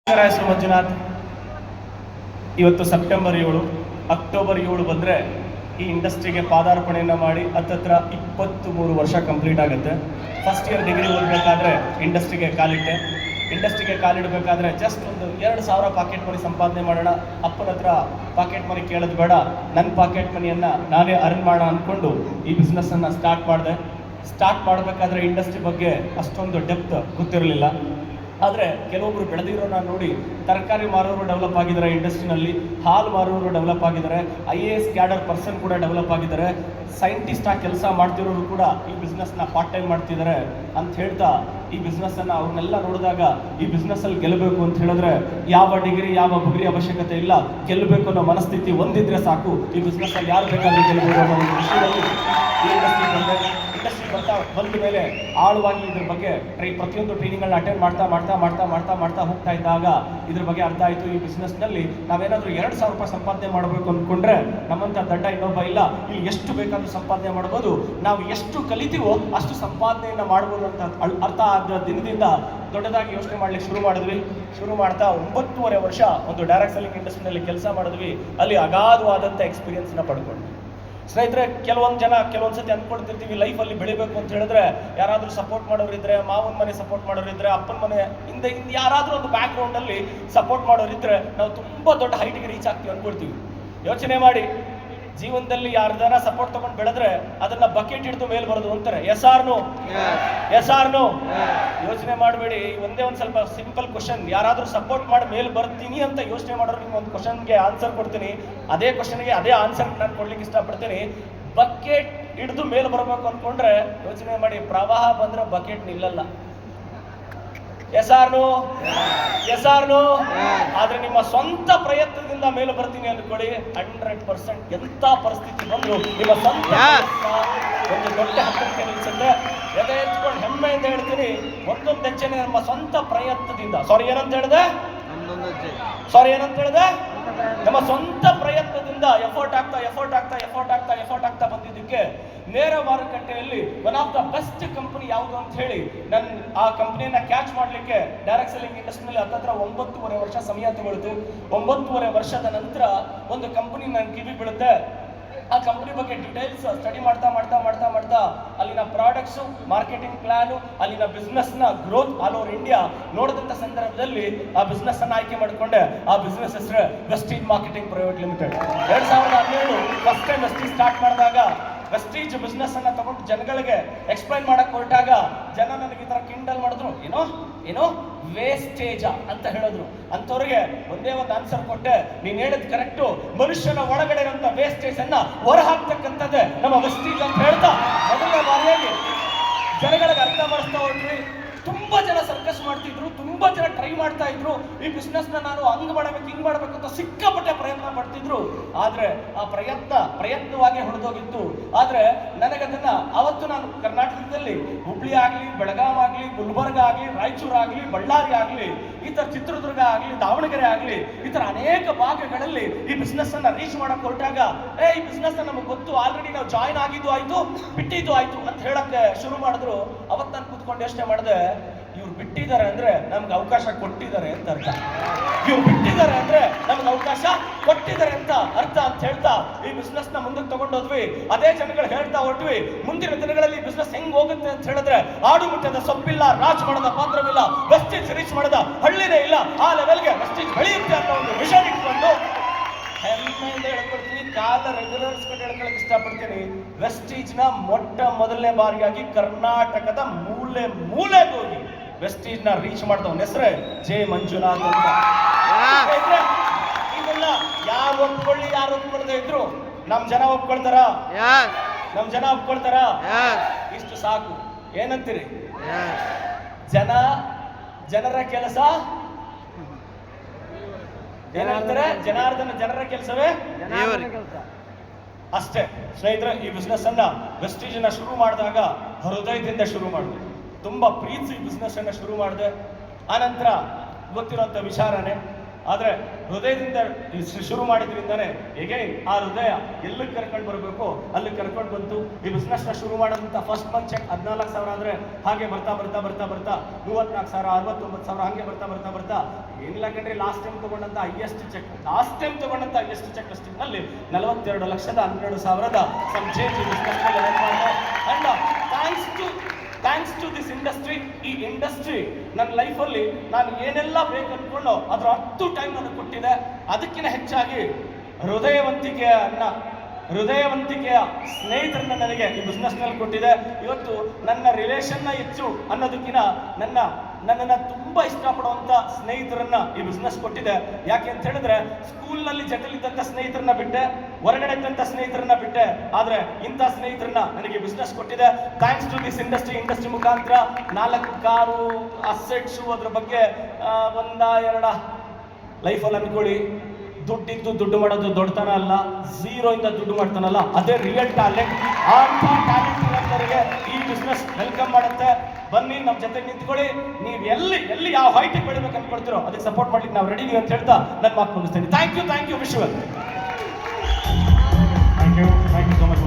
ನನ್ನ ಹೆಸರು ಮಂಜುನಾಥ್. ಇವತ್ತು ಸೆಪ್ಟೆಂಬರ್ 7, ಅಕ್ಟೋಬರ್ 7 ಬಂದರೆ ಈ ಇಂಡಸ್ಟ್ರಿಗೆ ಪಾದಾರ್ಪಣೆಯನ್ನು ಮಾಡಿ ಹತ್ತತ್ರ 23 ವರ್ಷ ಕಂಪ್ಲೀಟ್ ಆಗುತ್ತೆ. ಫಸ್ಟ್ ಇಯರ್ ಡಿಗ್ರಿ ಓದಬೇಕಾದ್ರೆ ಇಂಡಸ್ಟ್ರಿಗೆ ಕಾಲಿಡಬೇಕಾದ್ರೆ ಜಸ್ಟ್ ಒಂದು 2,000 ಪಾಕೆಟ್ ಮನಿ ಸಂಪಾದನೆ ಮಾಡೋಣ, ಅಪ್ಪನ ಹತ್ರ ಪಾಕೆಟ್ ಮನಿ ಕೇಳೋದು ಬೇಡ, ನನ್ನ ಪಾಕೆಟ್ ಮನಿಯನ್ನು ನಾನೇ ಅರ್ನ್ ಮಾಡೋಣ ಅಂದ್ಕೊಂಡು ಈ ಬಿಸ್ನೆಸ್ಸನ್ನು ಸ್ಟಾರ್ಟ್ ಮಾಡಬೇಕಾದ್ರೆ ಇಂಡಸ್ಟ್ರಿ ಬಗ್ಗೆ ಅಷ್ಟೊಂದು ಡೆಪ್ತ್ ಗೊತ್ತಿರಲಿಲ್ಲ. ಆದರೆ ಕೆಲವೊಬ್ರು ಬೆಳೆದಿರೋನ ನೋಡಿ ತರಕಾರಿ ಮಾರೋರು ಡೆವಲಪ್ ಆಗಿದ್ದಾರೆ, ಇಂಡಸ್ಟ್ರಿನಲ್ಲಿ ಹಾಲು ಮಾರೋರು ಡೆವಲಪ್ ಆಗಿದ್ದಾರೆ, IAS ಕ್ಯಾಡರ್ ಪರ್ಸನ್ ಕೂಡ ಡೆವಲಪ್ ಆಗಿದ್ದಾರೆ, ಸೈಂಟಿಸ್ಟ್ ಆಗಿ ಕೆಲಸ ಮಾಡ್ತಿರೋರು ಕೂಡ ಈ ಬಿಸ್ನೆಸ್ನ ಪಾರ್ಟ್ ಟೈಮ್ ಮಾಡ್ತಿದ್ದಾರೆ ಅಂತ ಹೇಳ್ತಾ ಈ ಬಿಸ್ನೆಸ್ಸನ್ನು ಅವ್ರನ್ನೆಲ್ಲ ನೋಡಿದಾಗ ಈ ಬಿಸ್ನೆಸ್ಸಲ್ಲಿ ಗೆಲ್ಲಬೇಕು ಅಂತ ಹೇಳಿದ್ರೆ ಯಾವ ಡಿಗ್ರಿ ಯಾವ ಬುಗ್ರಿ ಅವಶ್ಯಕತೆ ಇಲ್ಲ, ಗೆಲ್ಲಬೇಕು ಅನ್ನೋ ಮನಸ್ಥಿತಿ ಒಂದಿದ್ರೆ ಸಾಕು. ಈ ಬಿಸ್ನೆಸ್ಸಲ್ಲಿ ಯಾರು ಬೇಕಾದರೂ ಗೆಲ್ಲಬಹುದು ಅನ್ನೋ ಒಂದು ವಿಷಯದಲ್ಲಿ ಈ ಇಂಡಸ್ಟ್ರಿ ಬಂದ ಮೇಲೆ ಆಳವಾಗಿ ಇದ್ರ ಬಗ್ಗೆ ಪ್ರತಿಯೊಂದು ಟ್ರೈನಿಂಗ್ಗಳನ್ನ ಅಟೆಂಡ್ ಮಾಡ್ತಾ ಹೋಗ್ತಾ ಇದ್ದಾಗ ಇದ್ರ ಬಗ್ಗೆ ಅರ್ಥ ಆಯಿತು. ಈ ಬಿಸ್ನೆಸ್ನಲ್ಲಿ ನಾವೇನಾದರೂ 2,000 ರೂಪಾಯಿ ಸಂಪಾದನೆ ಮಾಡಬೇಕು ಅಂದ್ಕೊಂಡ್ರೆ ನಮ್ಮಂಥ ದಡ್ಡ ಇನ್ನೊಬ್ಬ ಇಲ್ಲ, ಇಲ್ಲಿ ಎಷ್ಟು ಬೇಕಾದ್ರೂ ಸಂಪಾದನೆ ಮಾಡ್ಬೋದು, ನಾವು ಎಷ್ಟು ಕಲಿತೀವೋ ಅಷ್ಟು ಸಂಪಾದನೆಯನ್ನು ಮಾಡ್ಬೋದು ಅಂತ ಅರ್ಥ ಆದ ದಿನದಿಂದ ದೊಡ್ಡದಾಗಿ ಯೋಚನೆ ಮಾಡ್ಲಿಕ್ಕೆ ಶುರು ಮಾಡ್ತಾ 9.5 ವರ್ಷ ಒಂದು ಡೈರೆಕ್ಟ್ ಸೆಲ್ಲಿಂಗ್ ಇಂಡಸ್ಟ್ರಿನಲ್ಲಿ ಕೆಲಸ ಮಾಡಿದ್ವಿ. ಅಲ್ಲಿ ಅಗಾಧವಾದಂಥ ಎಕ್ಸ್ಪೀರಿಯನ್ಸ್ನ ಪಡ್ಕೊಂಡ್ವಿ. ಸ್ನೇಹಿತರೆ, ಕೆಲವೊಂದು ಸತಿ ಅಂದ್ಕೊಳ್ತಿರ್ತೀವಿ ಲೈಫಲ್ಲಿ ಬೆಳಿಬೇಕು ಅಂತ ಹೇಳಿದ್ರೆ ಯಾರಾದರೂ ಸಪೋರ್ಟ್ ಮಾಡೋರಿದ್ರೆ, ಮಾವನ ಮನೆ ಸಪೋರ್ಟ್ ಮಾಡೋರಿದ್ರೆ, ಅಪ್ಪನ ಮನೆ ಹಿಂದೆ ಯಾರಾದರೂ ಒಂದು ಬ್ಯಾಕ್ ಗ್ರೌಂಡಲ್ಲಿ ಸಪೋರ್ಟ್ ಮಾಡೋರಿದ್ರೆ ನಾವು ತುಂಬ ದೊಡ್ಡ ಹೈಟ್ಗೆ ರೀಚ್ ಆಗ್ತೀವಿ ಅಂದ್ಕೊಳ್ತೀವಿ. ಯೋಚನೆ ಮಾಡಿ, ಜೀವನದಲ್ಲಿ ಯಾರ್ದಾರ ಸಪೋರ್ಟ್ ತಗೊಂಡು ಬೆಳೆದ್ರೆ ಅದನ್ನ ಬಕೆಟ್ ಹಿಡಿದು ಮೇಲ್ ಬರೋದು ಅಂತಾರೆ. Yes or no? ಯೋಚನೆ ಮಾಡಬೇಡಿ. ಒಂದೇ ಒಂದು ಸ್ವಲ್ಪ ಸಿಂಪಲ್ ಕ್ವಶನ್, ಯಾರಾದ್ರೂ ಸಪೋರ್ಟ್ ಮಾಡಿ ಮೇಲ್ ಬರ್ತೀನಿ ಅಂತ ಯೋಚನೆ ಮಾಡೋರು ನಿಮ್ಗೆ ಒಂದು ಕ್ವಶನ್ಗೆ ಆನ್ಸರ್ ಕೊಡ್ತೀನಿ. ಅದೇ ಕ್ವಶನ್ಗೆ ಅದೇ ಆನ್ಸರ್ ನಾನು ಕೊಡ್ಲಿಕ್ಕೆ ಇಷ್ಟಪಡ್ತೀನಿ. ಬಕೆಟ್ ಹಿಡಿದು ಮೇಲ್ ಬರಬೇಕು ಅಂದ್ಕೊಂಡ್ರೆ ಯೋಚನೆ ಮಾಡಿ, ಪ್ರವಾಹ ಬಂದ್ರೆ ಬಕೆಟ್ ನಿಲ್ಲಲ್ಲ. Yes or no? ಆದ್ರೆ ನಿಮ್ಮ ಸ್ವಂತ ಪ್ರಯತ್ನದಿಂದ ಮೇಲೆ ಬರ್ತೀನಿ ಅಂದ್ಕೊಳ್ಳಿ, 100% ಎಂತ ಪರಿಸ್ಥಿತಿ ಬಂದ್ರು ನಿಮ್ಮ ಸ್ವಂತ ಒಂದು ದೊಡ್ಡ ಹತ್ತಕ್ಕೆ ನಿಲ್ಸುತ್ತೆ. ಎದೆ ಎತ್ಕೊಂಡು ಹೆಮ್ಮೆಯಿಂದ ಹೇಳ್ತೀನಿ, ಒಂದೊಂದು ಹೆಜ್ಜೆನೆ ನಮ್ಮ ಸ್ವಂತ ಪ್ರಯತ್ನದಿಂದ, ಏನಂತ ಹೇಳಿದೆ ನಮ್ಮ ಸ್ವಂತ ಪ್ರಯತ್ನದಿಂದ ಎಫರ್ಟ್ ಆಗ್ತಾ ಬಂದಿದ್ದಕ್ಕೆ ನೇರ ಮಾರುಕಟ್ಟೆಯಲ್ಲಿ one of the best company ಯಾವುದು ಅಂತ ಹೇಳಿ ಆ ಕಂಪನಿಯನ್ನ ಕ್ಯಾಚ್ ಮಾಡ್ಲಿಕ್ಕೆ ಡೈರೆಕ್ಟ್ ಸೆಲ್ಲಿಂಗ್ ಇಂಡಸ್ಟ್ರಿನಲ್ಲಿ ಹತ್ತತ್ರ 9.5 ವರ್ಷ ಸಮಯ ತಗೊಳ್ತು. 9.5 ವರ್ಷದ ನಂತರ ಒಂದು ಕಂಪನಿ ನನ್ನ ಕಿವಿ ಬೀಳುತ್ತೆ. ಆ ಕಂಪನಿ ಬಗ್ಗೆ ಡೀಟೇಲ್ಸ್ ಸ್ಟಡಿ ಮಾಡ್ತಾ ಅಲ್ಲಿನ ಪ್ರಾಡಕ್ಟ್ಸು, ಮಾರ್ಕೆಟಿಂಗ್ ಪ್ಲಾನು, ಅಲ್ಲಿನ ಬಿಸ್ನೆಸ್ನ ಗ್ರೋತ್ ಆಲ್ ಓವರ್ ಇಂಡಿಯಾ ನೋಡಿದಂಥ ಸಂದರ್ಭದಲ್ಲಿ ಆ ಬಿಸ್ನೆಸ್ ಅನ್ನು ಆಯ್ಕೆ ಮಾಡಿಕೊಂಡೆ. ಆ ಬಿಸ್ನೆಸ್ ಹೆಸರು Vestige marketing private limited. 2017 first time Vestige start ಮಾಡಿದಾಗ ವೆಸ್ಟೀಜ್ ಬಿಸ್ನೆಸ್ ಅನ್ನ ತಗೊಂಡು ಜನಗಳಿಗೆ ಎಕ್ಸ್ಪ್ಲೈನ್ ಮಾಡಕ್ ಹೊರಟಾಗ ಜನ ನನಗೆ ಈ ತರ ಕಿಂಡಲ್ ಮಾಡಿದ್ರು, ಏನೋ ವೇಸ್ಟೇಜ ಅಂತ ಹೇಳಿದ್ರು. ಅಂತವ್ರಿಗೆ ಒಂದೇ ಒಂದು ಆನ್ಸರ್ ಕೊಟ್ಟೆ, ನೀನ್ ಹೇಳಿದ್ ಕರೆಕ್ಟು, ಮನುಷ್ಯನ ಒಳಗಡೆ ಇರುವಂತ ವೇಸ್ಟೇಜ್ ಅನ್ನ ಹೊರ ಹಾಕ್ತಕ್ಕಂಥದ್ದೇ ನಮ್ಮ ವೆಸ್ಟೀಜ್ ಅಂತ ಹೇಳ್ತಾ ಮೊದಲನೇ ಬಾರಿಯಾಗಿ ಜನಗಳಿಗೆ ಅರ್ಥ ಮಾಡಿಸ್ತಾ ಹೊರಟ್ರಿ. ತುಂಬಾ ಜನ ಸರ್ಕಸ್ ಮಾಡ್ತಿದ್ರು, ತುಂಬಾ ಜನ ಟ್ರೈ ಮಾಡ್ತಾ ಇದ್ರು. ಈ ಬಿಸ್ನೆಸ್ ನಾನು ಹಿಂಗ್ ಮಾಡ್ಬೇಕು ಅಂತ ಸಿಕ್ಕಾಪಟ್ಟೆ ಪ್ರಯತ್ನ ಪಡ್ತಿದ್ರು. ಆದ್ರೆ ಆ ಪ್ರಯತ್ನವಾಗಿ ಹೊಡೆದೋಗಿತ್ತು. ಆದ್ರೆ ನನಗದನ್ನ ಅವತ್ತು ನಾನು ಕರ್ನಾಟಕದಲ್ಲಿ ಹುಬ್ಳಿ ಆಗ್ಲಿ, ಬೆಳಗಾಂ ಆಗ್ಲಿ, ಗುಲ್ಬರ್ಗ ಆಗ್ಲಿ, ರಾಯಚೂರು ಆಗ್ಲಿ, ಬಳ್ಳಾರಿ ಆಗ್ಲಿ, ಈ ತರ ಚಿತ್ರದುರ್ಗ ಆಗ್ಲಿ, ದಾವಣಗೆರೆ ಆಗ್ಲಿ, ಈ ತರ ಅನೇಕ ಭಾಗಗಳಲ್ಲಿ ಈ ಬಿಸ್ನೆಸ್ ಅನ್ನ ರೀಚ್ ಮಾಡಕ್ ಹೊರಟಾಗ ಈ ಬಿಸ್ನೆಸ್ ನಮಗೆ ಗೊತ್ತು, ಆಲ್ರೆಡಿ ನಾವು ಜಾಯಿನ್ ಆಗಿದ್ದು ಆಯ್ತು, ಬಿಟ್ಟಿದ್ದು ಆಯ್ತು ಅಂತ ಹೇಳಕ್ಕೆ ಶುರು ಮಾಡಿದ್ರು. ಅವತ್ತು ನಾನು ಕೂತ್ಕೊಂಡು ಯೋಚನೆ ಮಾಡಿದೆ, ಇವ್ರು ಬಿಟ್ಟಿದ್ದಾರೆ ಅಂದ್ರೆ ನಮ್ಗೆ ಅವಕಾಶ ಕೊಟ್ಟಿದ್ದಾರೆ ಅಂತ ಅರ್ಥ. ಅಂತ ಹೇಳ್ತಾ ಈ ಬಿಸ್ನೆಸ್ ನ ಮುಂದಕ್ಕೆ ತಗೊಂಡೋದ್ವಿ. ಅದೇ ಜನಗಳು ಹೇಳ್ತಾ ಹೊರಟ್ವಿ, ಮುಂದಿನ ದಿನಗಳಲ್ಲಿ ಬಿಸ್ನೆಸ್ ಹೆಂಗ್ ಹೋಗುತ್ತೆ ಅಂತ ಹೇಳಿದ್ರೆ ಆಡು ಮುಟ್ಟದ ಸೊಪ್ಪಿಲ್ಲ, ರಾಜ್ ಮಾಡದ ಪಾತ್ರವಿಲ್ಲ, ವೆಸ್ಟೀಜ್ ರೀಚ್ ಮಾಡದ ಹಳ್ಳಿನೇ ಇಲ್ಲ, ಆ ಲೆವೆಲ್ಗೆ ವೆಸ್ಟೀಜ್ ಬೆಳೆಯುತ್ತೆ ಅನ್ನೋ ಒಂದು ವಿಷನ್ ಇಟ್ಕೊಂಡು ಹೆಮ್ಮೆಯಿಂದ ಹೇಳ್ಕೊಡ್ತೀನಿ, ಕಾಲ ರೆಗ್ಯುಲರ್ಸ್ಕೊಂಡು ಹೇಳ್ಕೊಳಕ್ ಇಷ್ಟಪಡ್ತೀನಿ. ವೆಸ್ಟೀಜ್ ನ ಮೊದಲನೇ ಬಾರಿಯಾಗಿ ಕರ್ನಾಟಕದ ಮೂಲೆಗೆ ಹೋಗಿ ವೆಸ್ಟೀಜ್ ನ ರೀಚ್ ಮಾಡಿದವನ ಹೆಸರೇ ಜೆ ಮಂಜುನಾಥ್ ಅಂತ. ಇದೆಲ್ಲ ಯಾರು ಒಪ್ಕೊಳ್ಳದೆ ಇದ್ರು ನಮ್ ಜನ ಒಪ್ಕೊಳ್ತಾರ? ಇಷ್ಟು ಸಾಕು. ಏನಂತೀರಿ? ಜನರ ಕೆಲಸ ಏನಂತಾರೆ? ಜನರ ಕೆಲಸವೇ ಅಷ್ಟೇ. ಸ್ನೇಹಿತರೆ, ಈ ಬಿಸ್ನೆಸ್ ಅನ್ನ ವೆಸ್ಟೀಜ್ ಅನ್ನ ಶುರು ಮಾಡಿದಾಗ ಹೃದಯದಿಂದ ಶುರು ಮಾಡಿದೆ, ತುಂಬಾ ಪ್ರೀತಿ ಬಿಸ್ನೆಸ್ ಅನ್ನ ಶುರು ಮಾಡಿದೆ. ಆನಂತರ ಗೊತ್ತಿರುವಂತ ವಿಚಾರನೆ, ಆದರೆ ಹೃದಯದಿಂದ ಶುರು ಮಾಡಿದ್ರಿಂದಾನೆ ಎಗೈನ್ ಆ ಹೃದಯ ಎಲ್ಲಿಗೆ ಕರ್ಕೊಂಡು ಬರಬೇಕು ಅಲ್ಲಿಗೆ ಕರ್ಕೊಂಡು ಬಂತು. ಈ ಬಿಸ್ನೆಸ್ನ ಶುರು ಮಾಡೋದಂತ ಫಸ್ಟ್ ಮಂತ್ ಚೆಕ್ 14,000 ಆದರೆ ಹಾಗೆ ಬರ್ತಾ 34,000, 69,000 ಹಾಗೆ ಬರ್ತಾ ಏನಿಲ್ಲ ಕಂಡ್ರಿ ಲಾಸ್ಟ್ ಟೈಮ್ ತಗೊಂಡಂತ ಹೈಯೆಸ್ಟ್ ಚೆಕ್ ಅಷ್ಟಿನಲ್ಲಿ 42,12,000 ಸಮ್ ಚೇಂಜ್ ಬಿಸ್ನೆಸ್ ಮಾಡಿದೆ. And thanks to this industry. ಈ ಇಂಡಸ್ಟ್ರಿ ನನ್ನ ಲೈಫಲ್ಲಿ ನಾನು ಏನೆಲ್ಲ ಬೇಕು ಅನ್ಕೊಂಡು ಅದ್ರ 10 ಟೈಮ್ ನನಗೆ ಕೊಟ್ಟಿದೆ. ಅದಕ್ಕಿಂತ ಹೆಚ್ಚಾಗಿ ಹೃದಯವಂತಿಕೆಯ ಸ್ನೇಹಿತರನ್ನ ನನಗೆ ಈ ಬಿಸ್ನೆಸ್ನಲ್ಲಿ ಕೊಟ್ಟಿದೆ. ಇವತ್ತು ನನ್ನ ರಿಲೇಷನ್ನ ಹೆಚ್ಚು ಅನ್ನೋದಕ್ಕಿಂತ ನನ್ನನ್ನು ತುಂಬ ಇಷ್ಟಪಡುವಂಥ ಸ್ನೇಹಿತರನ್ನ ಈ ಬಿಸ್ನೆಸ್ ಕೊಟ್ಟಿದೆ. ಯಾಕೆ ಅಂತ ಹೇಳಿದ್ರೆ ಸ್ಕೂಲ್ನಲ್ಲಿ ಜೊತೆಲಿದ್ದಂಥ ಸ್ನೇಹಿತರನ್ನ ಬಿಟ್ಟೆ, ಹೊರಗಡೆ ಇದ್ದಂಥ ಸ್ನೇಹಿತರನ್ನ ಬಿಟ್ಟೆ, ಆದರೆ ಇಂಥ ಸ್ನೇಹಿತರನ್ನ ನನಗೆ ಬಿಸ್ನೆಸ್ ಕೊಟ್ಟಿದೆ. ಥ್ಯಾಂಕ್ಸ್ ಟು ದಿಸ್ ಇಂಡಸ್ಟ್ರಿ ಮುಖಾಂತರ 4 ಕಾರು ಅಸೆಟ್ಸು ಅದ್ರ ಬಗ್ಗೆ 1-2 ಲೈಫಲ್ಲಿ ಅನ್ಕೊಳ್ಳಿ. ದುಡ್ಡಿದ್ದು ದುಡ್ಡು ಮಾಡೋದು ದೊಡ್ಡತನ ಅಲ್ಲ, 0 ಇಂದ ದುಡ್ಡು ಮಾಡ್ತಾನಲ್ಲ ಅದೇ ರಿಯಲ್ ಟ್ಯಾಲೆಂಟ್. ಅಂಥ ಟ್ಯಾಲೆಂಟ್ ಇರೋರಿಗೆ ಈ ಬಿಸ್ನೆಸ್ ವೆಲ್ಕಮ್ ಮಾಡುತ್ತೆ. ಬನ್ನಿ ನಮ್ಮ ಜೊತೆ ನಿಂತ್ಕೊಳ್ಳಿ. ನೀವು ಎಲ್ಲಿ ಯಾವ ಹೈಟಿಗೆ ಬೆಳಿಬೇಕು ಅನ್ಕೊಳ್ತೀರೋ ಅದಕ್ಕೆ ಸಪೋರ್ಟ್ ಮಾಡ್ಲಿಕ್ಕೆ ನಾವು ರೆಡಿ ಅಂತ ಹೇಳ್ತಾ ನನ್ನ ಮಾತು ಮುಗಿಸ್ತೇನೆ. Thank you Vishwal. Thank you so much.